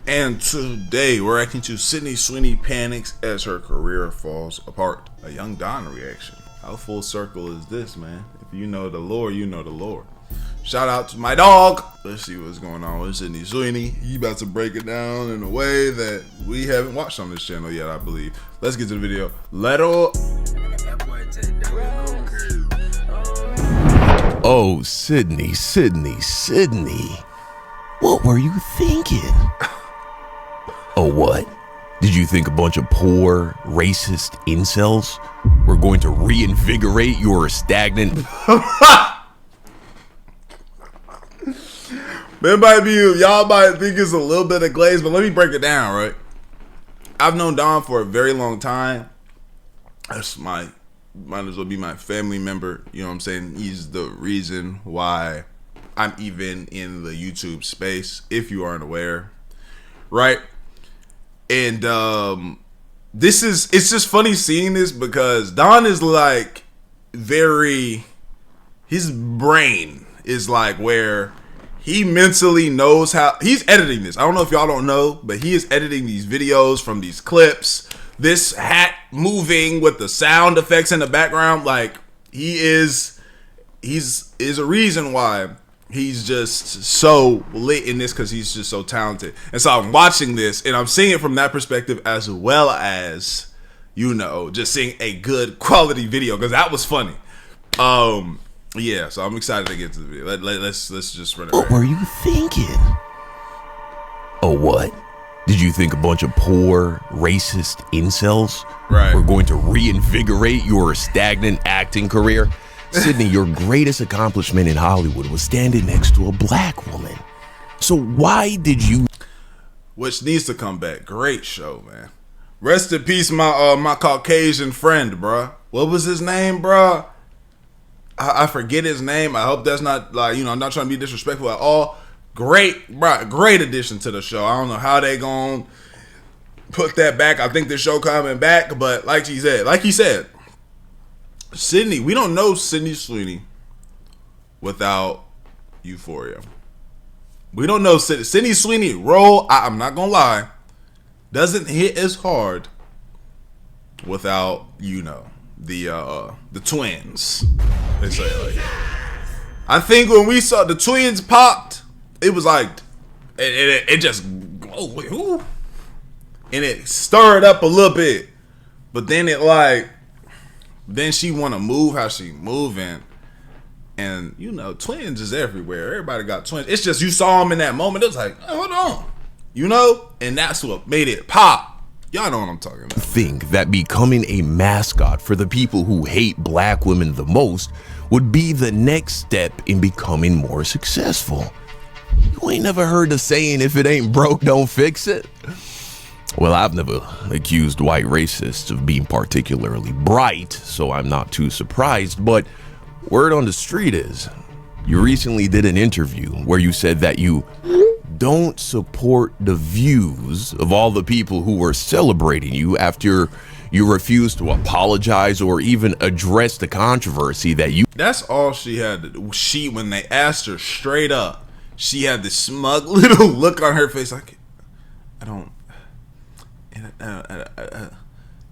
And today we're reacting to Sweeney panics as her career falls apart. A young Don reaction. How full circle is this, man? If you know the lore, you know the lore. Shout out to my dog. Let's see what's going on with Sweeney. He about to break it down in a way that we haven't watched on this channel yet, I believe. Let's get to the video. Oh, Sydney. What were you thinking? Oh, what? Did you think a bunch of poor, racist incels were going to reinvigorate your stagnant... Y'all might think it's a little bit of glaze, but let me break it down, right? I've known Don for a very long time. That's might as well be my family member. You know what I'm saying? He's the reason why I'm even in the YouTube space, if you aren't aware, right? And it's just funny seeing this because Don is like his brain is like where he mentally knows how he's editing this. I don't know if y'all don't know, but he is editing these videos from these clips, this hat moving with the sound effects in the background. Like he's a reason why he's just so lit in this, because he's just so talented. And so I'm watching this and I'm seeing it from that perspective, as well as, you know, just seeing a good quality video, because that was funny. Yeah, so I'm excited to get to the video. Let's just run it. What were you thinking? Oh, what? Did you think a bunch of poor, racist incels were going to reinvigorate your stagnant acting career? Sydney, your greatest accomplishment in Hollywood was standing next to a black woman. So why did you... Which needs to come back. Great show, man. Rest in peace, my Caucasian friend, bruh. What was his name, bruh? I forget his name. I hope that's not, like, you know, I'm not trying to be disrespectful at all. Great, bruh. Great addition to the show. I don't know how they gonna put that back. I think the show coming back, but like he said, Sydney, we don't know Sweeney without Euphoria. We don't know Sweeney role. I'm not gonna lie, doesn't hit as hard without, you know, the twins. They say it like that. I think when we saw the twins popped, it was like it just and it stirred up a little bit, but then it like. Then she want to move how she moving, and you know, twins is everywhere. Everybody got twins. It's just you saw them in that moment. It was like, oh, hold on, you know, and that's what made it pop. Y'all know what I'm talking about. Think that becoming a mascot for the people who hate black women the most would be the next step in becoming more successful. You ain't never heard the saying, if it ain't broke, don't fix it? Well, I've never accused white racists of being particularly bright, so I'm not too surprised, but word on the street is, you recently did an interview where you said that you don't support the views of all the people who were celebrating you after you refused to apologize or even address the controversy that you... That's all she had to do. When they asked her straight up, she had this smug little look on her face like, I don't...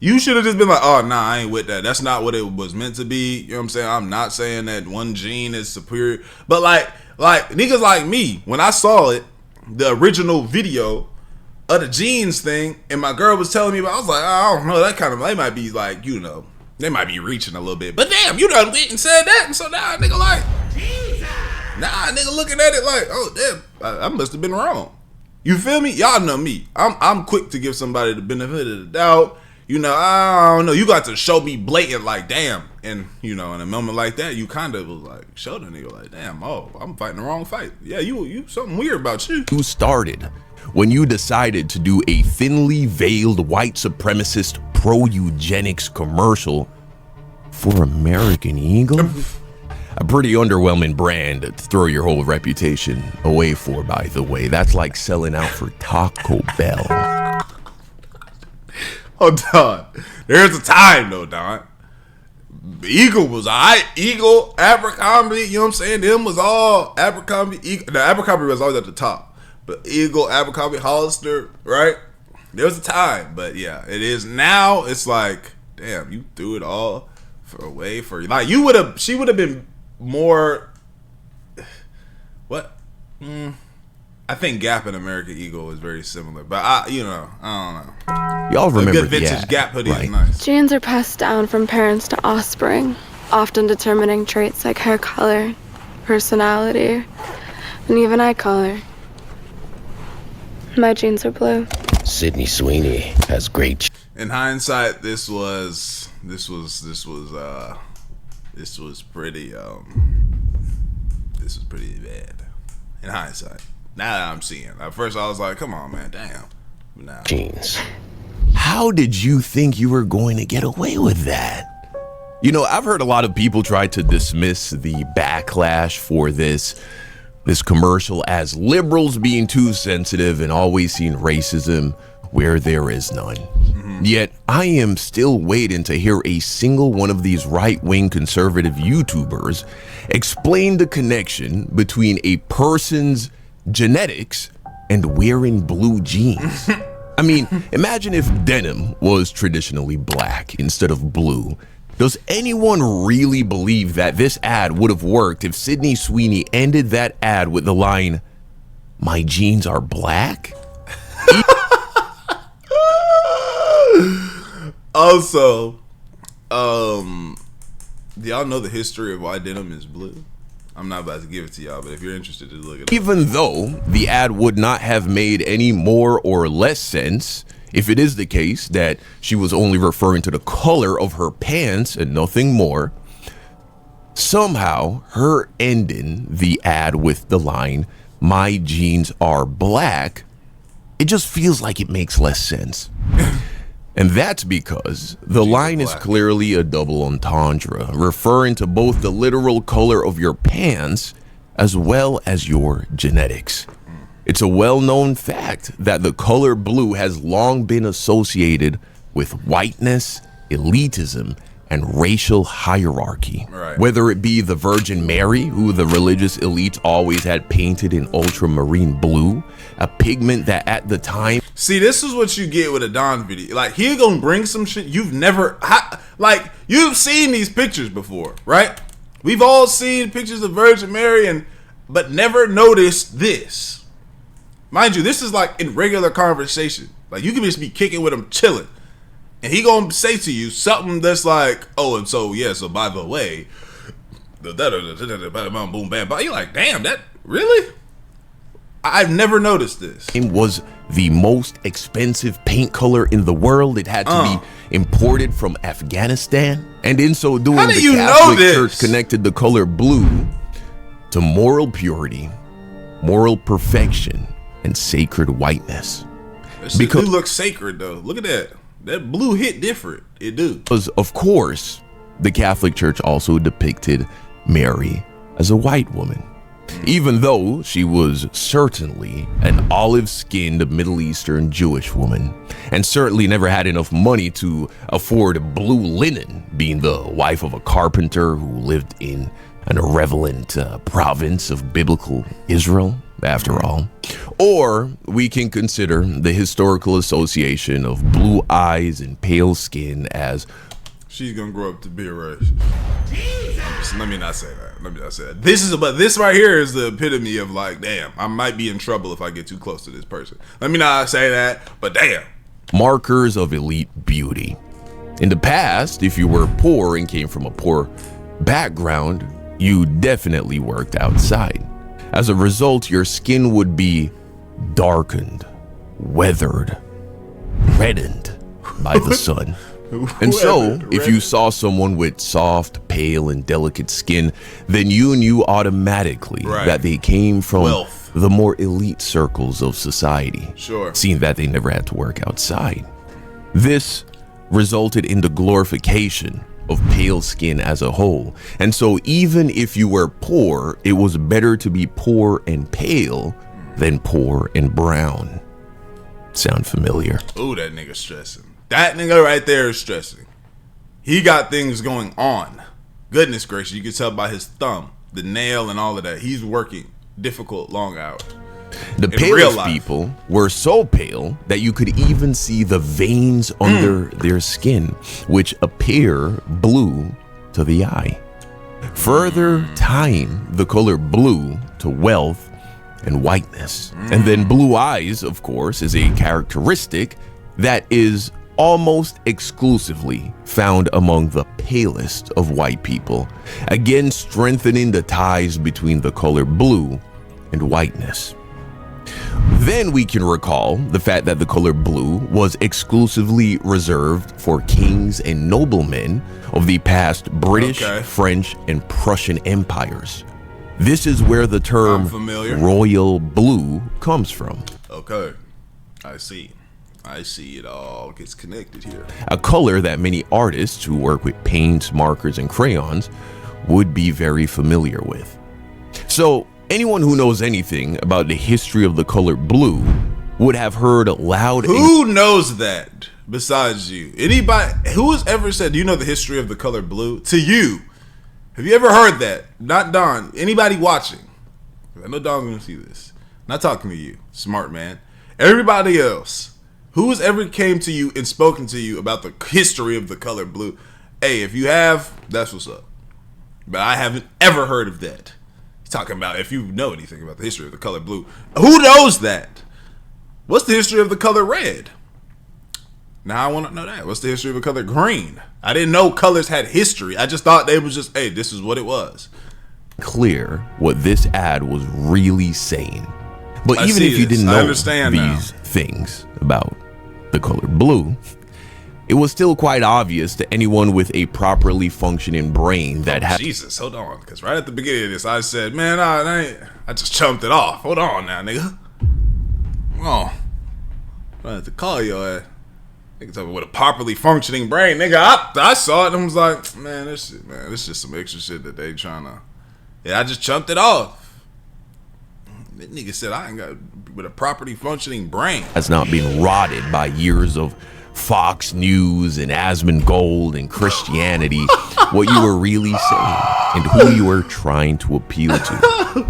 You should have just been like, oh nah, I ain't with that. That's not what it was meant to be. You know what I'm saying? I'm not saying that one gene is superior, but like niggas like me, when I saw it, the original video of the jeans thing, and my girl was telling me about, I was like, I don't know, that kind of, they might be like, you know, they might be reaching a little bit, but damn, you done went and said that, and so now nigga like, nigga looking at it like, oh damn, I must have been wrong. You feel me? Y'all know me. I'm quick to give somebody the benefit of the doubt. You know, I don't know. You got to show me blatant, like, damn. And, you know, in a moment like that, you kind of was like, show the nigga, like, damn, oh, I'm fighting the wrong fight. Yeah, you something weird about you. You started when you decided to do a thinly veiled white supremacist pro-eugenics commercial for American Eagle. A pretty underwhelming brand to throw your whole reputation away for, by the way. That's like selling out for Taco Bell. Oh, Don. There's a time, though, Don. Eagle was alright. Eagle, Abercrombie, you know what I'm saying? Them was all Abercrombie. The Abercrombie was always at the top. But Eagle, Abercrombie, Hollister, right? There was a time, but yeah, it is now. It's like, damn, you threw it all away for like you would have. She would have been more. What? I think Gap and American Eagle is very similar, but I don't know. Y'all remember a good vintage Gap hoodie is nice. Genes are passed down from parents to offspring, often determining traits like hair color, personality, and even eye color. My genes are blue. Sydney Sweeney has great. In hindsight, this was pretty bad. In hindsight, now that I'm seeing, at first I was like, "Come on, man, damn." Now, Jeans. How did you think you were going to get away with that? You know, I've heard a lot of people try to dismiss the backlash for this commercial as liberals being too sensitive and always seeing racism where there is none. Yet I am still waiting to hear a single one of these right-wing conservative YouTubers explain the connection between a person's genetics and wearing blue jeans. I mean, imagine if denim was traditionally black instead of blue. Does anyone really believe that this ad would have worked if Sydney Sweeney ended that ad with the line, "My jeans are black"? Also, do y'all know the history of why denim is blue? I'm not about to give it to y'all, but if you're interested, just look it up. Even though the ad would not have made any more or less sense if it is the case that she was only referring to the color of her pants and nothing more, somehow her ending the ad with the line, "My jeans are black," it just feels like it makes less sense. And that's because the line is clearly a double entendre, referring to both the literal color of your pants as well as your genetics. It's a well-known fact that the color blue has long been associated with whiteness, elitism, and racial hierarchy. Right. Whether it be the Virgin Mary, who the religious elites always had painted in ultramarine blue, a pigment that at the time... See, this is what you get with a Don video. Like, he gonna bring some shit you've never... Like, you've seen these pictures before, right? We've all seen pictures of Virgin Mary, but never noticed this. Mind you, this is like in regular conversation. Like, you can just be kicking with him, chilling. And he gonna say to you something that's like, "Oh, and so, yeah, so by the way, boom, bam, bam." You're like, damn, that, really? I've never noticed this. It was the most expensive paint color in the world. It had to be imported from Afghanistan. And in so doing, How do the you Catholic know this? Church connected the color blue to moral purity, moral perfection, and sacred whiteness. Because it looks sacred, though. Look at that. That blue hit different. It do. Because, of course, the Catholic Church also depicted Mary as a white woman, even though she was certainly an olive-skinned Middle Eastern Jewish woman, and certainly never had enough money to afford blue linen, being the wife of a carpenter who lived in an irrelevant province of biblical Israel, after all. Or we can consider the historical association of blue eyes and pale skin as... She's gonna grow up to be a racist. Let me not say that. This right here is the epitome of like, damn, I might be in trouble if I get too close to this person. Let me not say that, but damn. Markers of elite beauty. In the past, if you were poor and came from a poor background, you definitely worked outside. As a result, your skin would be darkened, weathered, reddened by the sun. And so, if you saw someone with soft, pale, and delicate skin, then you knew automatically that they came from wealth, the more elite circles of society, sure, seeing that they never had to work outside. This resulted in the glorification of pale skin as a whole. And so even if you were poor, it was better to be poor and pale than poor and brown. Sound familiar? Ooh, that nigga stressing. That nigga right there is stressing. He got things going on. Goodness gracious, you can tell by his thumb, the nail and all of that. He's working difficult long hours. The in real palest life. people were so pale that you could even see the veins under their skin, which appear blue to the eye, further tying the color blue to wealth and whiteness. And then blue eyes, of course, is a characteristic that is almost exclusively found among the palest of white people, again strengthening the ties between the color blue and whiteness. Then we can recall the fact that the color blue was exclusively reserved for kings and noblemen of the past British, French, and Prussian empires. This is where the term royal blue comes from. Okay, I see. It all gets connected here. A color that many artists who work with paints, markers, and crayons would be very familiar with. So anyone who knows anything about the history of the color blue would have heard loud. Who knows that besides you? Anybody who has ever said, "Do you know the history of the color blue?" To you, have you ever heard that? Not Don. Anybody watching? I know Don's gonna see this. Not talking to you, smart man. Everybody else. Who has ever came to you and spoken to you about the history of the color blue? Hey, if you have, that's what's up. But I haven't ever heard of that. He's talking about if you know anything about the history of the color blue. Who knows that? What's the history of the color red? Now I want to know that. What's the history of the color green? I didn't know colors had history. I just thought they was just, hey, this is what it was. Clear what this ad was really saying. But even if you didn't know these things about the color blue, it was still quite obvious to anyone with a properly functioning brain that had. Jesus, hold on, because right at the beginning of this, I said, man, I just chumped it off. Hold on now, nigga. Oh, I have to call your ass. Nigga talking with a properly functioning brain, nigga. I saw it and was like, man, this just some extra shit that they trying to. Yeah, I just chumped it off. That nigga said I ain't got with a properly functioning brain. Has not been rotted by years of Fox News and Asmongold and Christianity. What you were really saying and who you were trying to appeal to.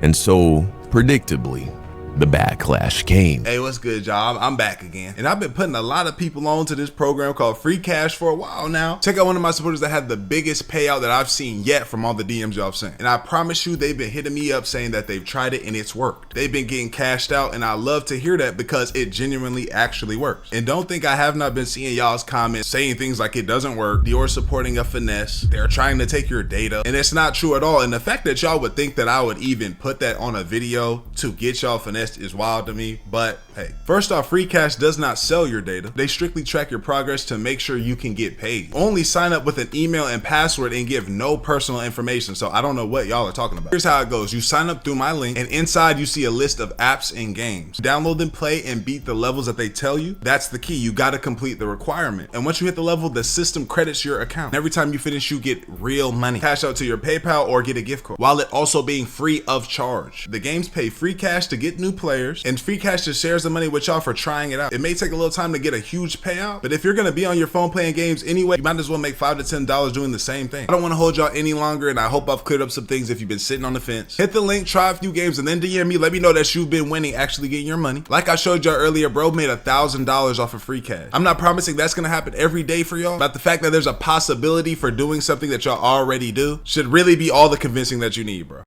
And so, predictably, the backlash came. Hey, what's good, y'all? I'm back again. And I've been putting a lot of people on to this program called Free Cash for a while now. Check out one of my supporters that had the biggest payout that I've seen yet from all the DMs y'all sent. And I promise you, they've been hitting me up saying that they've tried it and it's worked. They've been getting cashed out, and I love to hear that because it genuinely actually works. And don't think I have not been seeing y'all's comments saying things like it doesn't work. Dior supporting a finesse. They're trying to take your data. And it's not true at all. And the fact that y'all would think that I would even put that on a video to get y'all finesse is wild to me. But hey, first off, Free Cash does not sell your data. They strictly track your progress to make sure you can get paid. Only sign up with an email and password and give no personal information. So I don't know what y'all are talking about. Here's how it goes. You sign up through my link, and inside you see a list of apps and games. Download them, play, and beat the levels that they tell you. That's the key. You got to complete the requirement. And once you hit the level, the system credits your account. And every time you finish, you get real money. Cash out to your PayPal or get a gift card, while it also being free of charge. The games pay Free Cash to get new players, and Free Cash just shares the money with y'all for trying it out. It may take a little time to get a huge payout, but if you're gonna be on your phone playing games anyway, you might as well make $5 to $10 doing the same thing. I don't want to hold y'all any longer, and I hope I've cleared up some things if you've been sitting on the fence. Hit the link, try a few games, and then DM me. Let me know that you've been winning, actually getting your money. Like I showed y'all earlier, bro made $1,000 off of Free Cash. I'm not promising that's gonna happen every day for y'all, but the fact that there's a possibility for doing something that y'all already do should really be all the convincing that you need, bro.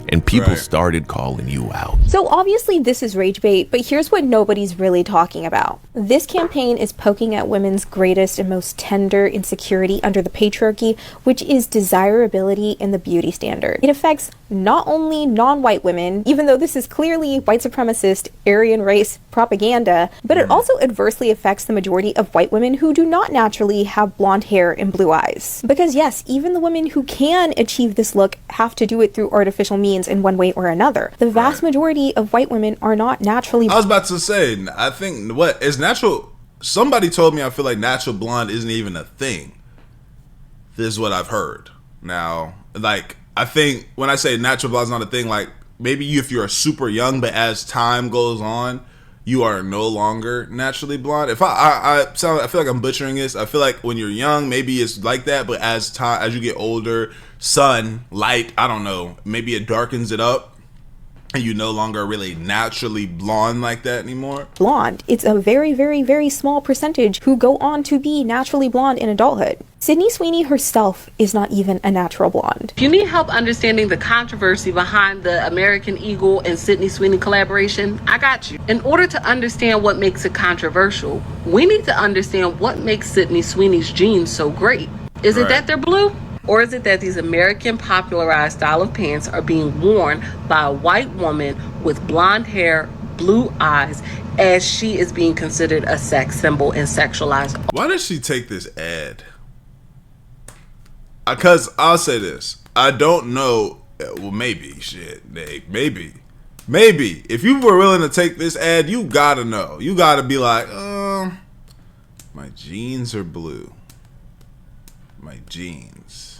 And people started calling you out. So obviously this is rage bait, but here's what nobody's really talking about. This campaign is poking at women's greatest and most tender insecurity under the patriarchy, which is desirability and the beauty standard. It affects not only non-white women, even though this is clearly white supremacist, Aryan race propaganda, but it also adversely affects the majority of white women who do not naturally have blonde hair and blue eyes. Because yes, even the women who can achieve this look have to do it through artificial means in one way or another. The vast majority of white women are not naturally. I was about to say, I think what is natural. Somebody told me I feel like natural blonde isn't even a thing. This is what I've heard. Now, like, I think when I say natural blonde is not a thing, like maybe if you're super young, but as time goes on, you are no longer naturally blonde. If I feel like I'm butchering this. I feel like when you're young, maybe it's like that, but as you get older, sun, light, I don't know, maybe it darkens it up. And you no longer really naturally blonde like that anymore? Blonde. It's a very, very, very small percentage who go on to be naturally blonde in adulthood. Sydney Sweeney herself is not even a natural blonde. If you need help understanding the controversy behind the American Eagle and Sydney Sweeney collaboration, I got you. In order to understand what makes it controversial, we need to understand what makes Sydney Sweeney's jeans so great. Is it that they're blue? Or is it that these American popularized style of pants are being worn by a white woman with blonde hair, blue eyes, as she is being considered a sex symbol and sexualized? Why does she take this ad? Because I'll say this. I don't know. Well, maybe. Shit. Maybe. If you were willing to take this ad, you gotta know. You gotta be like, my jeans are blue. My jeans.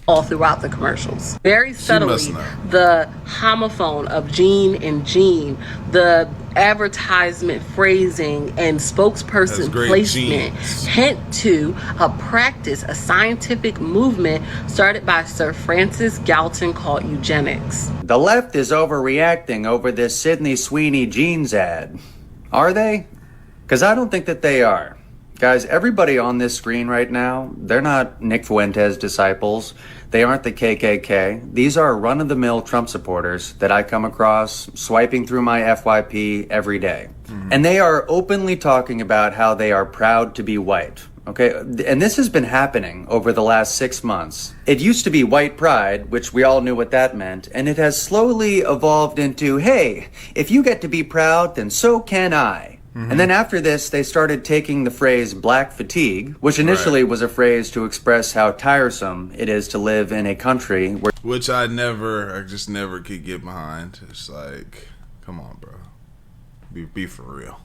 All throughout the commercials. Very subtly, the homophone of Jean and Jean, the advertisement phrasing and spokesperson placement hint to a practice, a scientific movement started by Sir Francis Galton called eugenics. The left is overreacting over this Sydney Sweeney jeans ad. Are they? Because I don't think that they are. Guys, everybody on this screen right now, they're not Nick Fuentes disciples. They aren't the KKK. These are run-of-the-mill Trump supporters that I come across swiping through my FYP every day. And they are openly talking about how they are proud to be white. Okay, and this has been happening over the last 6 months. It used to be white pride, which we all knew what that meant, and it has slowly evolved into, hey, if you get to be proud, then so can I. And then after this, they started taking the phrase black fatigue, which initially was a phrase to express how tiresome it is to live in a country where... Which I just never could get behind. It's like, come on, bro. Be for real.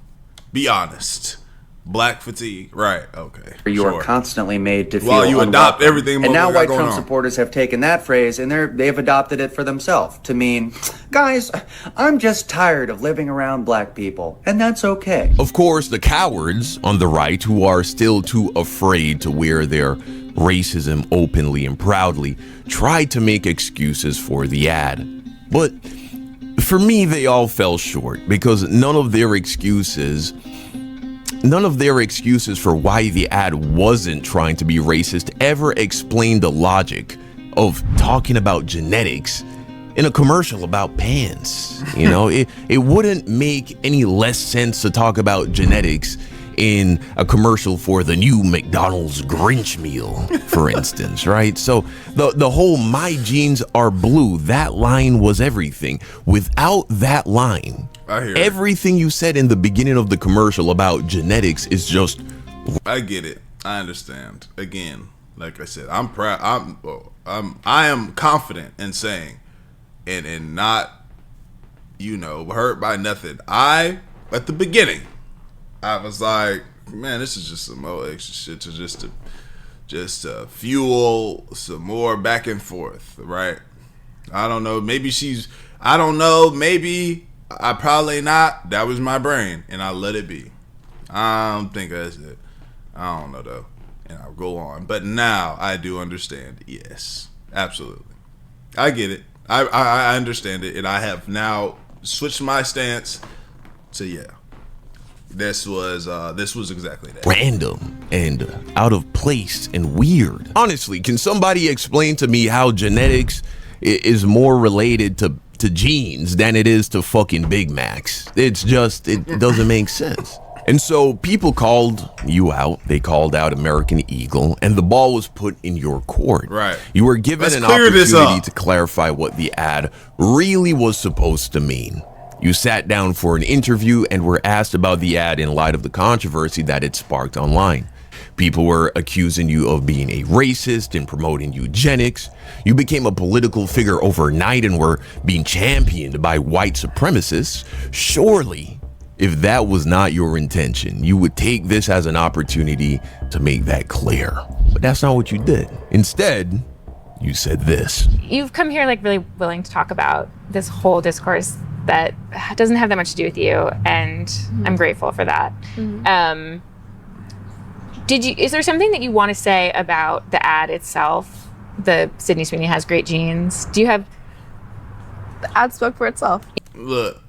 Be honest. Black fatigue. Right, okay. You are constantly made to feel while you adopt everything. And now white Trump supporters have taken that phrase and they've adopted it for themselves to mean, guys, I'm just tired of living around black people, and that's okay. Of course, the cowards on the right who are still too afraid to wear their racism openly and proudly try to make excuses for the ad. But for me, they all fell short because none of their excuses for why the ad wasn't trying to be racist ever explained the logic of talking about genetics in a commercial about pants. You know, it wouldn't make any less sense to talk about genetics in a commercial for the new McDonald's Grinch meal, for instance, right? So the whole "my jeans are blue," that line was everything. Without that line, everything you said in the beginning of the commercial about genetics is just... I get it. I understand. Again, like I said, I'm proud. I am confident in saying, and not, hurt by nothing. At the beginning, I was like, man, this is just some more extra shit to just fuel some more back and forth, right? I don't know. Maybe I don't know. Maybe I probably not. That was my brain, and I let it be. I don't think that's it. I don't know though, and I'll go on. But now I do understand. Yes, absolutely. I get it. I understand it, and I have now switched my stance to This was exactly that. Random and out of place and weird. Honestly, can somebody explain to me how genetics is more related to jeans than it is to fucking Big Macs? It doesn't make sense. And so people called you out. They called out American Eagle, and the ball was put in your court. Right. You were given an opportunity to clarify what the ad really was supposed to mean. You sat down for an interview and were asked about the ad in light of the controversy that it sparked online. People were accusing you of being a racist and promoting eugenics. You became a political figure overnight and were being championed by white supremacists. Surely, if that was not your intention, you would take this as an opportunity to make that clear. But that's not what you did. Instead, you said this. You've come here really willing to talk about this whole discourse that doesn't have that much to do with you, and I'm grateful for that. Is there something that you want to say about the ad itself? The Sydney Sweeney has great jeans. Do you have The ad spoke for itself. Look.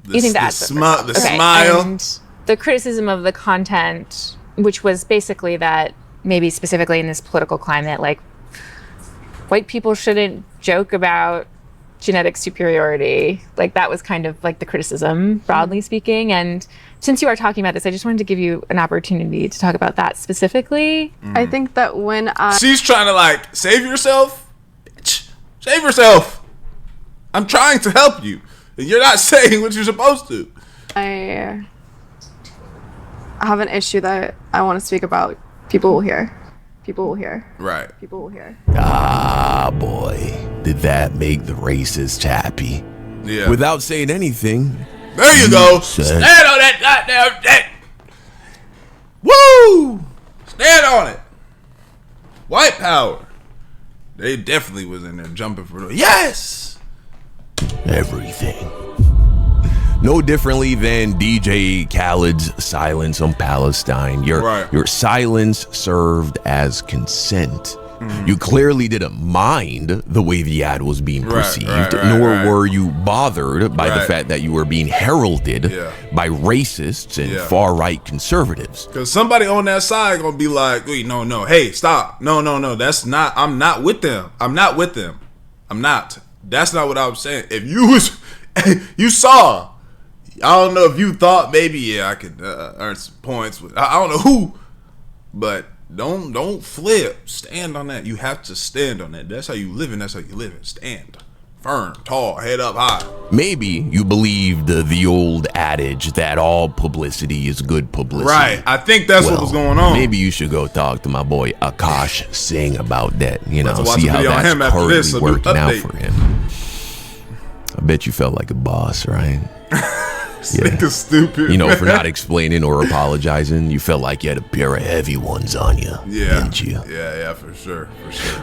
You think the ad spoke for itself? The smile. And the criticism of the content, which was basically that maybe specifically in this political climate, like white people shouldn't joke about genetic superiority. Like that was kind of like the criticism, broadly speaking. And since you are talking about this, I just wanted to give you an opportunity to talk about that specifically. I think that when She's trying to like, save yourself? Bitch, save yourself. I'm trying to help you. And you're not saying what you're supposed to. I have an issue that I want to speak about, people will hear. People will hear. Right. People will hear. Ah, boy. Did that make the racists happy? Yeah. Without saying anything. There you go. said- Stand on that goddamn thing. Woo! Stand on it. White power. They definitely was in there jumping for the yes. Everything. No differently than DJ Khaled's silence on Palestine. Your silence served as consent. You clearly didn't mind the way the ad was being perceived, nor were you bothered by the fact that you were being heralded by racists and far-right conservatives. Because somebody on that side gonna be like, wait, no, hey, stop. No, that's not, I'm not with them. I'm not. That's not what I was saying. If you was, you saw, I don't know if you thought maybe, I could earn some points with, I don't know who, but don't flip. Stand on that. You have to stand on that. That's how you live, and that's how you live. Stand firm, tall, head up high. Maybe you believed the old adage that all publicity is good publicity. Right. I think that's what was going on. Maybe you should go talk to my boy Akash Singh about that. You know, watch see a how video on that's him after currently this, a new working out update. for him. I bet you felt like a boss, right? This nigga's stupid. You know, for man. not explaining or apologizing, you felt like you had a pair of heavy ones on you, didn't you? Yeah, for sure.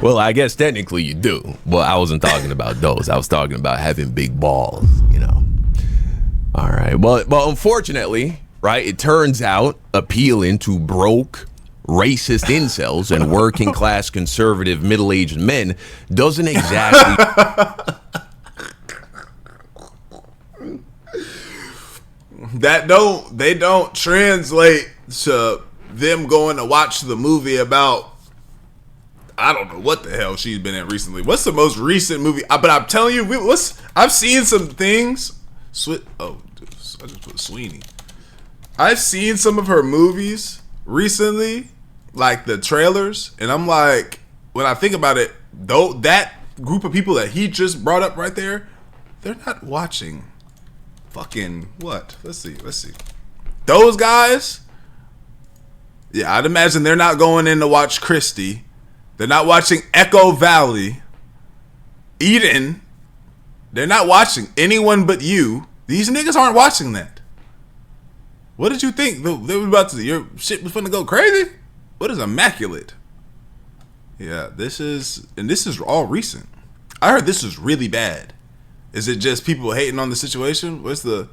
Well, I guess technically you do. Well, I wasn't talking about those. I was talking about having big balls, you know. All right. Well, unfortunately, right, it turns out appealing to broke, racist incels and working class conservative middle-aged men doesn't exactly... They don't translate to them going to watch the movie about, I don't know what the hell she's been in recently. What's the most recent movie? But I'm telling you, I've seen some things. I just put Sweeney. I've seen some of her movies recently, like the trailers, and I'm like, when I think about it, though, that group of people that he just brought up right there, they're not watching fucking what? Let's see. Those guys, yeah, I'd imagine they're not going in to watch Christie. They're not watching Echo Valley. Eden. They're not watching Anyone But You. These niggas aren't watching that. What did you think? They were about to, your shit was finna go crazy? What is Immaculate? Yeah, this is all recent. I heard this is really bad. Is it just people hating on the situation? What's the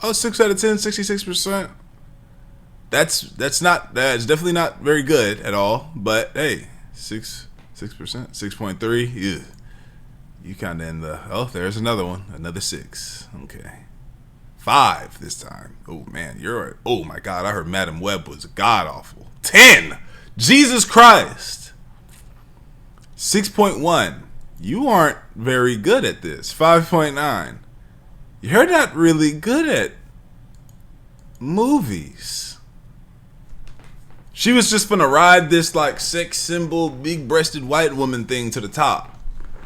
6 out of 10, 66%? That's definitely not very good at all. But hey, 6%, 6.3. Yeah. You kind of in the there's another one, another 6. Okay, 5 this time. Oh man, oh my God, I heard Madam Web was god awful. 10. Jesus Christ. 6.1. You aren't very good at this. 5.9. You're not really good at movies. She was just gonna ride this like sex symbol, big-breasted white woman thing to the top.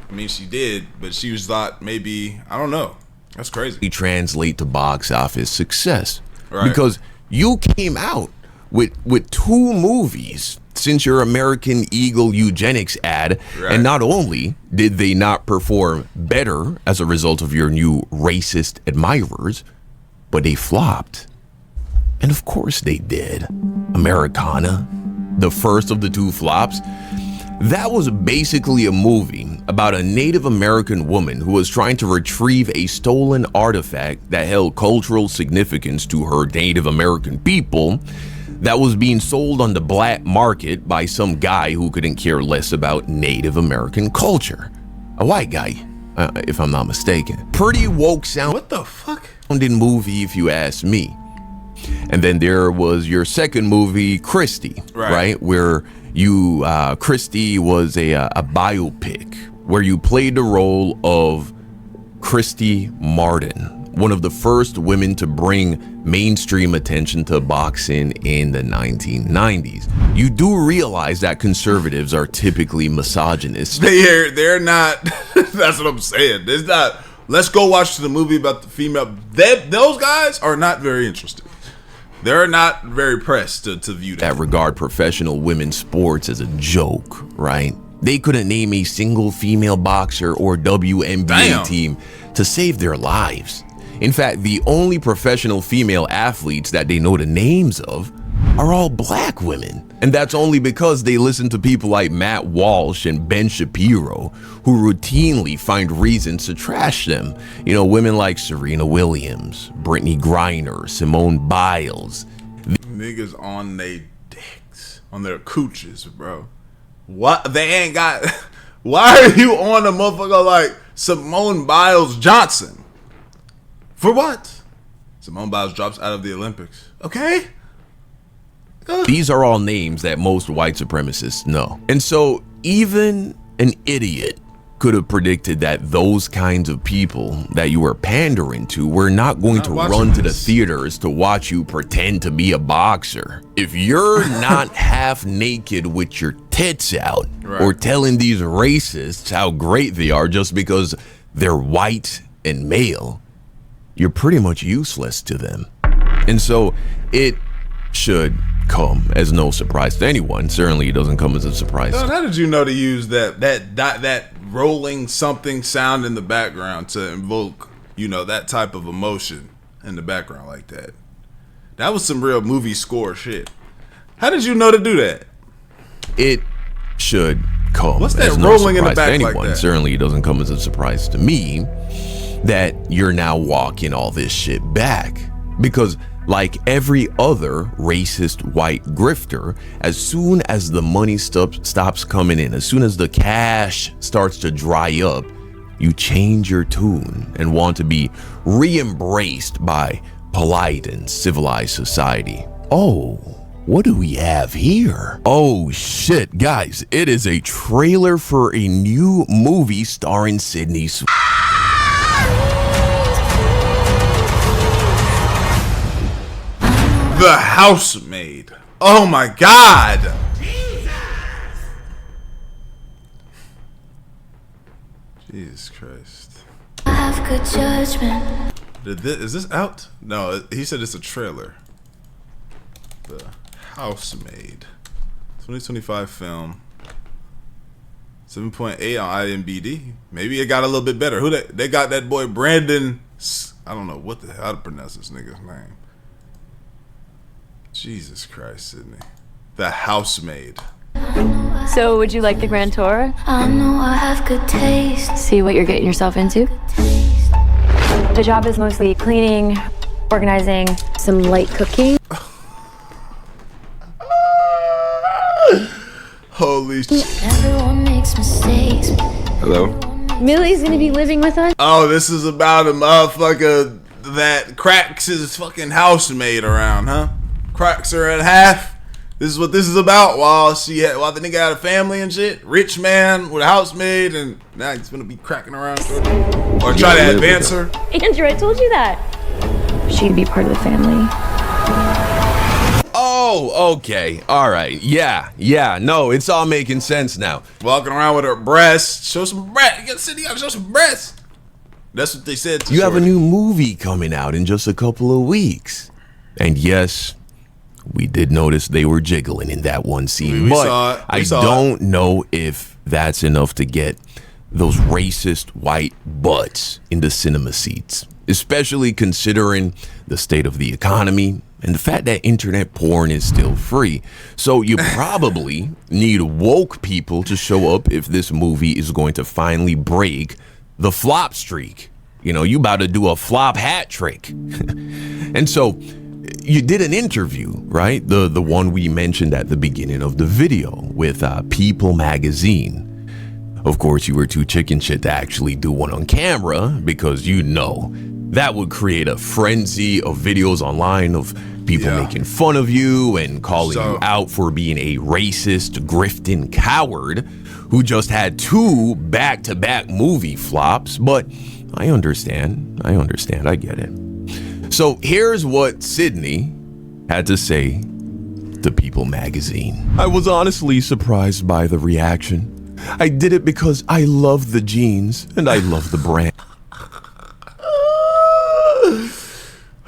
I mean, she did, but she was thought maybe, I don't know. That's crazy. Translate to box office success. Right. Because you came out with 2 movies since your American Eagle eugenics ad, and not only did they not perform better as a result of your new racist admirers, but they flopped. And of course they did. Americana, the first of the 2 flops, that was basically a movie about a Native American woman who was trying to retrieve a stolen artifact that held cultural significance to her Native American people that was being sold on the black market by some guy who couldn't care less about Native American culture. A white guy. if I'm not mistaken. Pretty woke What the fuck? sounding movie, if you ask me. And then there was your second movie, Christie, right? Where you, Christie was a biopic where you played the role of Christy Martin, one of the first women to bring mainstream attention to boxing in the 1990s. You do realize that conservatives are typically misogynist. They're not. That's what I'm saying. It's not. Let's go watch the movie about the female. Those guys are not very interested. They're not very pressed to view that. Regard professional women's sports as a joke, right? They couldn't name a single female boxer or WNBA team to save their lives. In fact, the only professional female athletes that they know the names of are all black women. And that's only because they listen to people like Matt Walsh and Ben Shapiro, who routinely find reasons to trash them. You know, women like Serena Williams, Brittany Griner, Simone Biles. Niggas on their dicks, on their cooches, bro. What? They ain't got... Why are you on a motherfucker like Simone Biles Johnson? For what? Simone Biles drops out of the Olympics. Okay? These are all names that most white supremacists know. And so even an idiot could have predicted that those kinds of people that you were pandering to were not going to run to the theaters to watch you pretend to be a boxer. If you're not half naked with your tits out or telling these racists how great they are just because they're white and male, you're pretty much useless to them. And so it should come as no surprise to anyone. Certainly it doesn't come as a surprise. How did you know to use that rolling something sound in the background to invoke, you know, that type of emotion in the background like that? That was some real movie score shit. How did you know to do that? It should come What's that as no rolling in the surprise back to anyone. like that? Certainly it doesn't come as a surprise to me that you're now walking all this shit back. Because like every other racist white grifter, as soon as the money stops coming in, as soon as the cash starts to dry up, you change your tune and want to be re-embraced by polite and civilized society. Oh, what do we have here? Oh shit, guys, it is a trailer for a new movie starring Sydney Sweeney. The Housemaid. Oh my God. Jesus Christ. I have good judgment. Is this out? No, he said it's a trailer. The Housemaid. 2025 film. 7.8 on IMDb. Maybe it got a little bit better. Who they got that boy Brandon. I don't know how to pronounce this nigga's name. Jesus Christ, Sydney. The Housemaid. So, would you like the grand tour? I know I have good taste. See what you're getting yourself into? The job is mostly cleaning, organizing, some light cooking. Holy shit. Everyone makes mistakes. Hello? Millie's gonna be living with us? Oh, this is about a motherfucker that cracks his fucking housemaid around, huh? Cracks her in half. This is what this is about. While the nigga had a family and shit, rich man with a housemaid, and now he's gonna be cracking around or try to advance her. Andrew, I told you that. She'd be part of the family. Oh, okay. All right. Yeah. No, it's all making sense now. Walking around with her breasts. Show some breasts. You gotta show some breasts. That's what they said to You have a Shorty. new movie coming out in just a couple of weeks. And yes, we did notice they were jiggling in that one scene. We but saw it. I don't know if that's enough to get those racist white butts in the cinema seats, especially considering the state of the economy and the fact that internet porn is still free. So you probably need woke people to show up if this movie is going to finally break the flop streak. You know, you about to do a flop hat trick. And so you did an interview, right? The one we mentioned at the beginning of the video with People magazine. Of course, you were too chicken shit to actually do one on camera because you know that would create a frenzy of videos online of people making fun of you and calling you out for being a racist, grifting coward who just had 2 back-to-back movie flops. But I understand, I get it. So here's what Sydney had to say to People magazine. I was honestly surprised by the reaction. I did it because I love the jeans and I love the brand.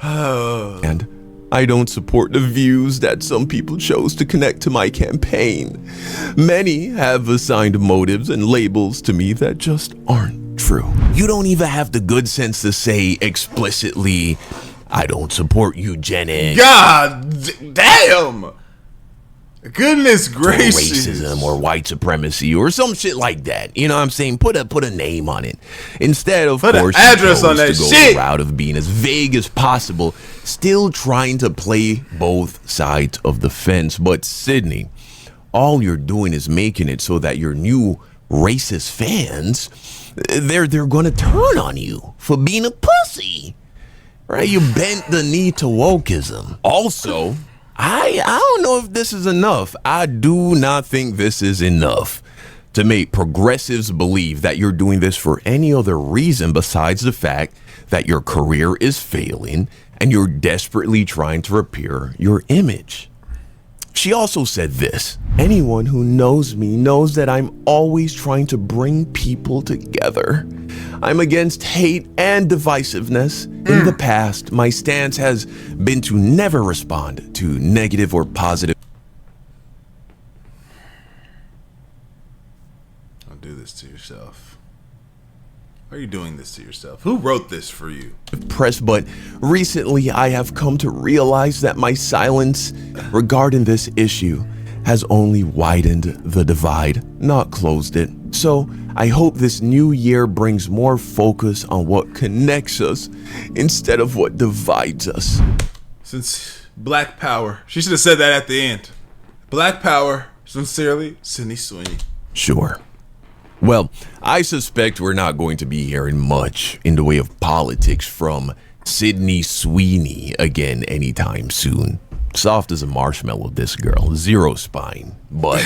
And I don't support the views that some people chose to connect to my campaign. Many have assigned motives and labels to me that just aren't true. You don't even have the good sense to say explicitly, I don't support eugenics. God damn! Goodness gracious. Racism or white supremacy or some shit like that. You know what I'm saying? Put a name on it. Instead, of course, an address on that to go shit. the route of being as vague as possible, still trying to play both sides of the fence. But Sydney, all you're doing is making it so that your new racist fans, they're gonna turn on you for being a pussy. Right? You bent the knee to wokeism. Also, I don't know if this is enough. I do not think this is enough to make progressives believe that you're doing this for any other reason besides the fact that your career is failing and you're desperately trying to repair your image. She also said this: anyone who knows me knows that I'm always trying to bring people together. I'm against hate and divisiveness. In the past, my stance has been to never respond to negative or positive. Don't do this to yourself. Why are you doing this to yourself? Who wrote this for you? Press, but recently I have come to realize that my silence regarding this issue has only widened the divide, not closed it. So I hope this new year brings more focus on what connects us instead of what divides us. Since Black Power. She should have said that at the end. Black Power, sincerely, Sydney Sweeney. Sure. Well, I suspect we're not going to be hearing much in the way of politics from Sydney Sweeney again anytime soon. Soft as a marshmallow, this girl. Zero spine. But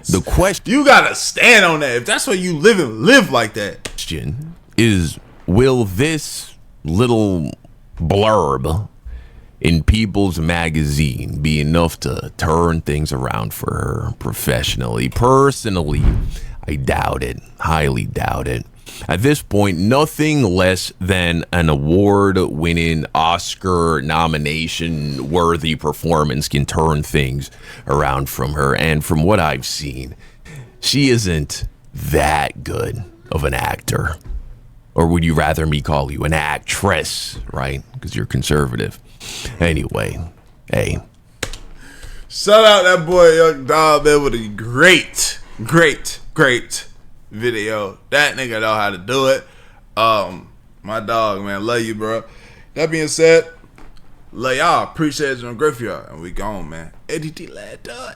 the question... You gotta stand on that. If that's what you live like that. Question is, will this little blurb in People's Magazine be enough to turn things around for her professionally? Personally, I doubt it. Highly doubt it. At this point, nothing less than an award-winning, Oscar nomination-worthy performance can turn things around from her. And from what I've seen, she isn't that good of an actor. Or would you rather me call you an actress, right? Because you're conservative. Anyway, hey. Shout out that boy Young Dog, man, with a great video. That nigga know how to do it. My dog, man, love you, bro. That being said, love y'all. Appreciate you and great for y'all. And we gone, man. ADT lad done.